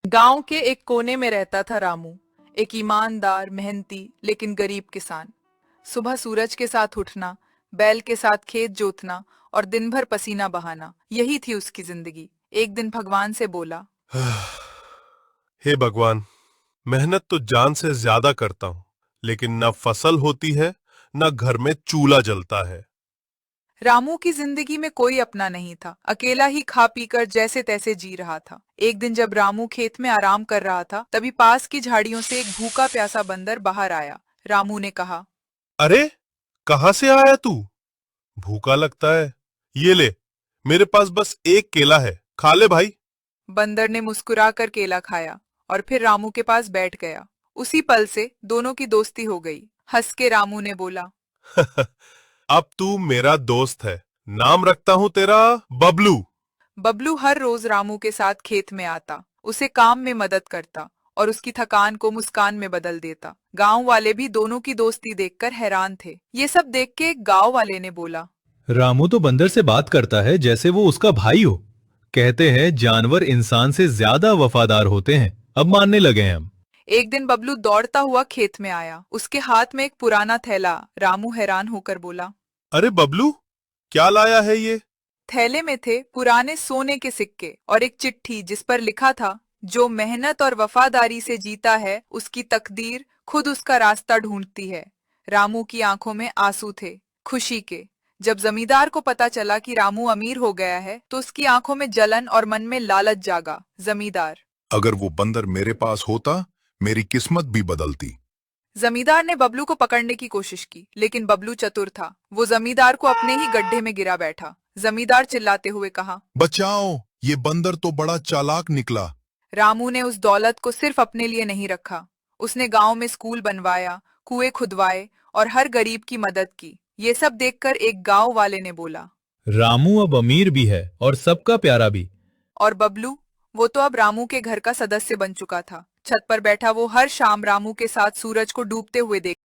गांव के एक कोने में रहता था रामू। एक ईमानदार, मेहनती लेकिन गरीब किसान। सुबह सूरज के साथ उठना, बैल के साथ खेत जोतना और दिन भर पसीना बहाना, यही थी उसकी जिंदगी। एक दिन भगवान से बोला, हे भगवान, मेहनत तो जान से ज्यादा करता हूँ, लेकिन न फसल होती है, न घर में चूल्हा जलता है। रामू की जिंदगी में कोई अपना नहीं था। अकेला ही खा पीकर जैसे तैसे जी रहा था। एक दिन जब रामू खेत में आराम कर रहा था, तभी पास की झाड़ियों से एक भूखा प्यासा बंदर बाहर आया। रामू ने कहा, अरे, कहाँ से आया तू? भूखा लगता है। ये ले, मेरे पास बस एक केला है, खा ले भाई। बंदर ने मुस्कुराकर केला खाया और फिर रामू के पास बैठ गया। उसी पल से दोनों की दोस्ती हो गई। हंस के रामू ने बोला, अब तू मेरा दोस्त है। नाम रखता हूँ तेरा बबलू। बबलू हर रोज रामू के साथ खेत में आता, उसे काम में मदद करता और उसकी थकान को मुस्कान में बदल देता। गांव वाले भी दोनों की दोस्ती देखकर हैरान थे। ये सब देख के एक गांव वाले ने बोला, रामू तो बंदर से बात करता है जैसे वो उसका भाई हो। कहते हैं जानवर इंसान से ज्यादा वफादार होते हैं। अब मानने लगे हैं हम। एक दिन बबलू दौड़ता हुआ खेत में आया। उसके हाथ में एक पुराना थैला। रामू हैरान होकर बोला, अरे बबलू, क्या लाया है ये? थैले में थे पुराने सोने के सिक्के और एक चिट्ठी जिस पर लिखा था, जो मेहनत और वफादारी से जीता है, उसकी तकदीर खुद उसका रास्ता ढूंढती है। रामू की आंखों में आंसू थे, खुशी के। जब जमींदार को पता चला कि रामू अमीर हो गया है, तो उसकी आंखों में जलन और मन में लालच जागा। जमींदार, अगर वो बंदर मेरे पास होता, मेरी किस्मत भी बदलती। जमींदार ने बबलू को पकड़ने की कोशिश की, लेकिन बबलू चतुर था। वो जमींदार को अपने ही गड्ढे में गिरा बैठा। जमींदार चिल्लाते हुए कहा, बचाओ, ये बंदर तो बड़ा चालाक निकला। रामू ने उस दौलत को सिर्फ अपने लिए नहीं रखा। उसने गांव में स्कूल बनवाया, कुएं खुदवाए और हर गरीब की मदद की। ये सब देखकर एक गांव वाले ने बोला, रामू अब अमीर भी है और सबका प्यारा भी। और बबलू? वो तो अब रामू के घर का सदस्य बन चुका था। छत पर बैठा वो हर शाम रामू के साथ सूरज को डूबते हुए देख